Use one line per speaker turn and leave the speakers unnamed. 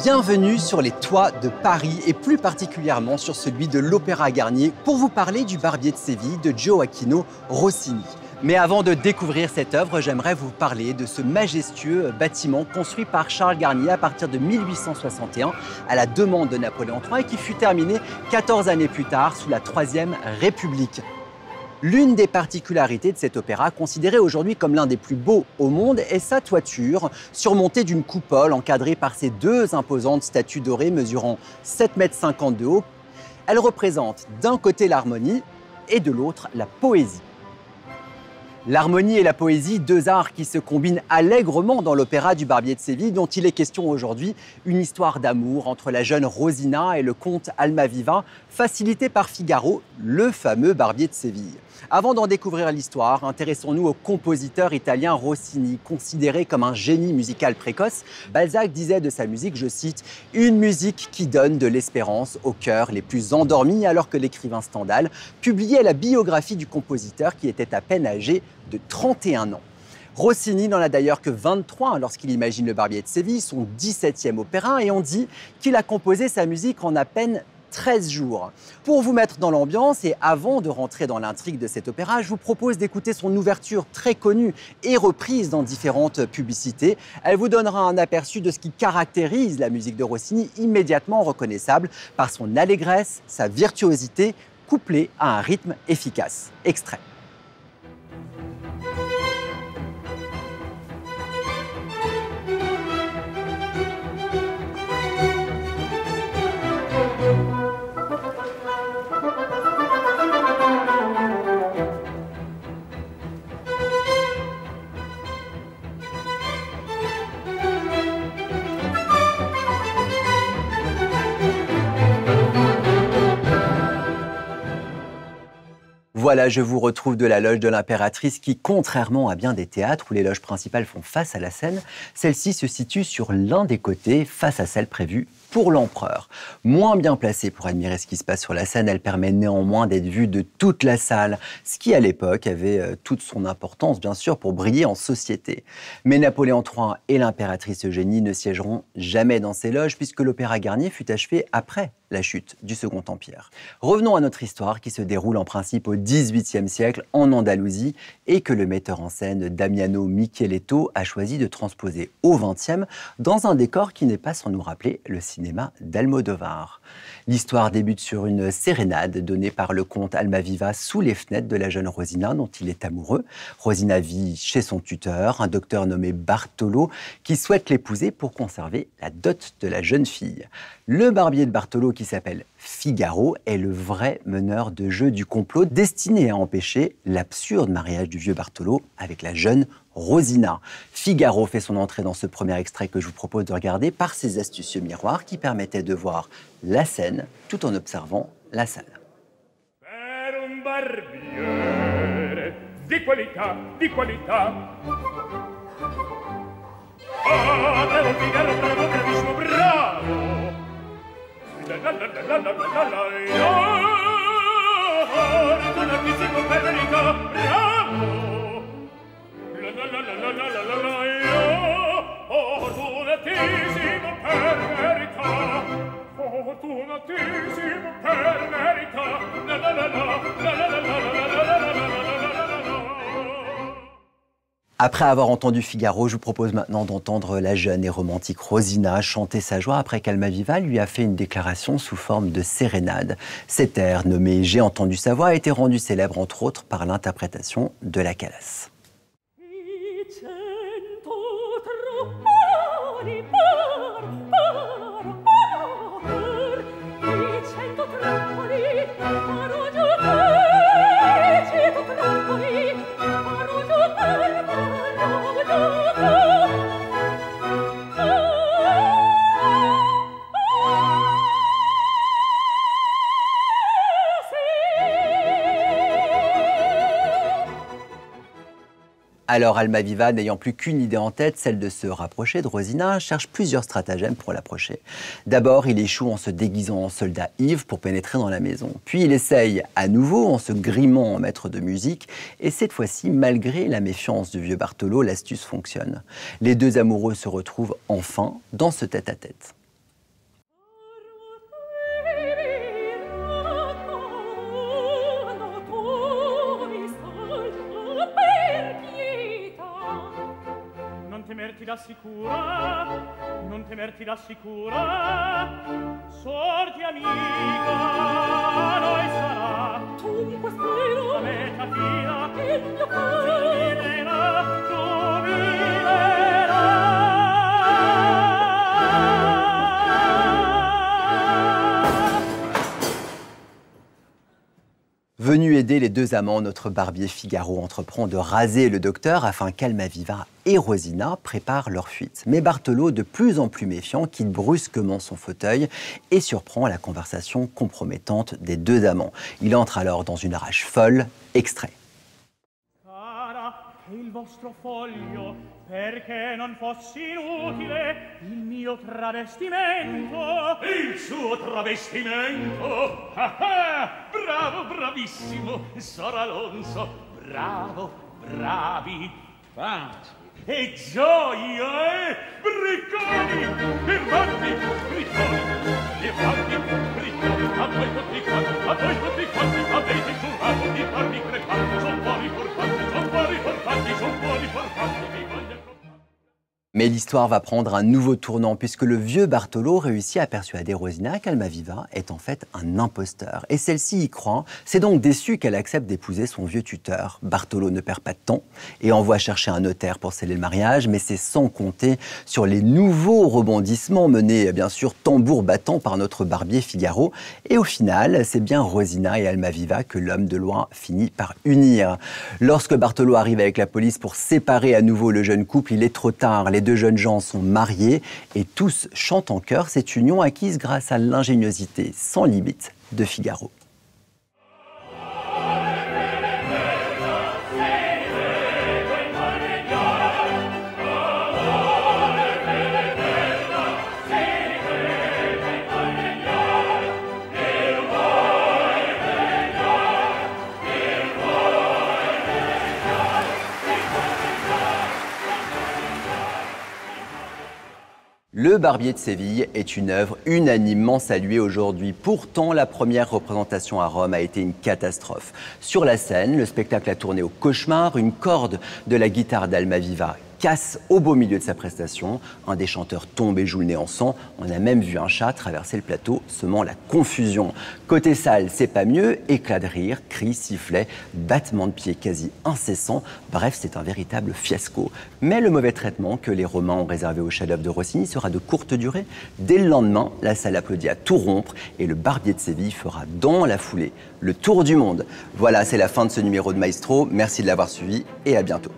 Bienvenue sur les toits de Paris et plus particulièrement sur celui de l'Opéra Garnier pour vous parler du Barbier de Séville de Gioachino Rossini. Mais avant de découvrir cette œuvre, j'aimerais vous parler de ce majestueux bâtiment construit par Charles Garnier à partir de 1861 à la demande de Napoléon III et qui fut terminé 14 années plus tard sous la Troisième République. L'une des particularités de cet opéra, considéré aujourd'hui comme l'un des plus beaux au monde, est sa toiture, surmontée d'une coupole encadrée par ses deux imposantes statues dorées mesurant 7,50 m de haut. Elle représente d'un côté l'harmonie et de l'autre la poésie. L'harmonie et la poésie, deux arts qui se combinent allègrement dans l'opéra du Barbier de Séville, dont il est question aujourd'hui, une histoire d'amour entre la jeune Rosina et le comte Almaviva, facilité par Figaro, le fameux Barbier de Séville. Avant d'en découvrir l'histoire, intéressons-nous au compositeur italien Rossini, considéré comme un génie musical précoce. Balzac disait de sa musique, je cite, « une musique qui donne de l'espérance aux cœurs les plus endormis », alors que l'écrivain Stendhal publiait la biographie du compositeur qui était à peine âgé de 31 ans. Rossini n'en a d'ailleurs que 23 lorsqu'il imagine le Barbier de Séville, son 17e opéra, et on dit qu'il a composé sa musique en à peine 13 jours. Pour vous mettre dans l'ambiance et avant de rentrer dans l'intrigue de cet opéra, je vous propose d'écouter son ouverture très connue et reprise dans différentes publicités. Elle vous donnera un aperçu de ce qui caractérise la musique de Rossini, immédiatement reconnaissable par son allégresse, sa virtuosité, couplée à un rythme efficace. Extrait. Voilà, je vous retrouve de la loge de l'Impératrice qui, contrairement à bien des théâtres où les loges principales font face à la scène, celle-ci se situe sur l'un des côtés, face à celle prévue pour l'empereur. Moins bien placée pour admirer ce qui se passe sur la scène, elle permet néanmoins d'être vue de toute la salle, ce qui à l'époque avait toute son importance bien sûr pour briller en société. Mais Napoléon III et l'impératrice Eugénie ne siégeront jamais dans ces loges puisque l'Opéra Garnier fut achevé après la chute du Second Empire. Revenons à notre histoire qui se déroule en principe au XVIIIe siècle en Andalousie et que le metteur en scène Damiano Micheletto a choisi de transposer au XXe dans un décor qui n'est pas sans nous rappeler le cinéma d'Almodovar. L'histoire débute sur une sérénade donnée par le comte Almaviva sous les fenêtres de la jeune Rosina dont il est amoureux. Rosina vit chez son tuteur, un docteur nommé Bartolo, qui souhaite l'épouser pour conserver la dot de la jeune fille. Le barbier de Bartolo, qui s'appelle Figaro, est le vrai meneur de jeu du complot destiné à empêcher l'absurde mariage du vieux Bartolo avec la jeune Rosina. Figaro fait son entrée dans ce premier extrait que je vous propose de regarder par ses astucieux miroirs qui permettaient de voir la scène tout en observant la salle.
Per un barbiere di qualità, di qualità. Ah, bravo Figaro, bravo, bravissimo, bravo. La la la la la la la la. Fortunatissimo per verità, bravo. La la la la la la la la. Fortunatissimo per verità. Fortunatissimo per verità. La la la la la la la la la la la.
Après avoir entendu Figaro, je vous propose maintenant d'entendre la jeune et romantique Rosina chanter sa joie après qu'Almaviva lui a fait une déclaration sous forme de sérénade. Cet air, nommé « J'ai entendu sa voix », a été rendu célèbre entre autres par l'interprétation de la Calas. Alors Almaviva, n'ayant plus qu'une idée en tête, celle de se rapprocher de Rosina, cherche plusieurs stratagèmes pour l'approcher. D'abord, il échoue en se déguisant en soldat ivre pour pénétrer dans la maison. Puis il essaye à nouveau en se grimant en maître de musique. Et cette fois-ci, malgré la méfiance du vieux Bartolo, l'astuce fonctionne. Les deux amoureux se retrouvent enfin dans ce tête-à-tête.
temerti da sicura, non temerti da sicura, sorti amica noi sarà. Tu mi spero, la meta fila, il mio cuore giubilerà.
Venu aider les deux amants, notre barbier Figaro entreprend de raser le docteur afin qu'Almaviva et Rosina préparent leur fuite. Mais Bartolo, de plus en plus méfiant, quitte brusquement son fauteuil et surprend la conversation compromettante des deux amants. Il entre alors dans une rage folle. Extrait.
Il vostro foglio, perché non fossi inutile il mio travestimento. Il suo travestimento? Ah ah! Bravo, bravissimo, Sor Alonso. Bravo, bravi, pace e gioia, Bricconi, firmati, Bricconi, firmati, Bricconi, a voi tutti quanti, avete giurato di farmi crepare, son buoni portanti, mi voglio.
Mais l'histoire va prendre un nouveau tournant puisque le vieux Bartolo réussit à persuader Rosina qu'Almaviva est en fait un imposteur. Et celle-ci y croit. C'est donc déçue qu'elle accepte d'épouser son vieux tuteur. Bartolo ne perd pas de temps et envoie chercher un notaire pour sceller le mariage, mais c'est sans compter sur les nouveaux rebondissements menés, bien sûr, tambour battant par notre barbier Figaro. Et au final, c'est bien Rosina et Almaviva que l'homme de loi finit par unir. Lorsque Bartolo arrive avec la police pour séparer à nouveau le jeune couple, il est trop tard. Les deux jeunes gens sont mariés et tous chantent en chœur cette union acquise grâce à l'ingéniosité sans limite de Figaro. Le Barbier de Séville est une œuvre unanimement saluée aujourd'hui. Pourtant, la première représentation à Rome a été une catastrophe. Sur la scène, le spectacle a tourné au cauchemar. Une corde de la guitare d'Almaviva casse au beau milieu de sa prestation. Un des chanteurs tombe et joue le nez en sang. On a même vu un chat traverser le plateau, semant la confusion. Côté salle, c'est pas mieux. Éclats de rire, cris, sifflets, battements de pieds quasi incessants. Bref, c'est un véritable fiasco. Mais le mauvais traitement que les Romains ont réservé au chef-d'œuvre de Rossini sera de courte durée. Dès le lendemain, la salle applaudit à tout rompre et le Barbier de Séville fera dans la foulée le tour du monde. Voilà, c'est la fin de ce numéro de Maestro. Merci de l'avoir suivi et à bientôt.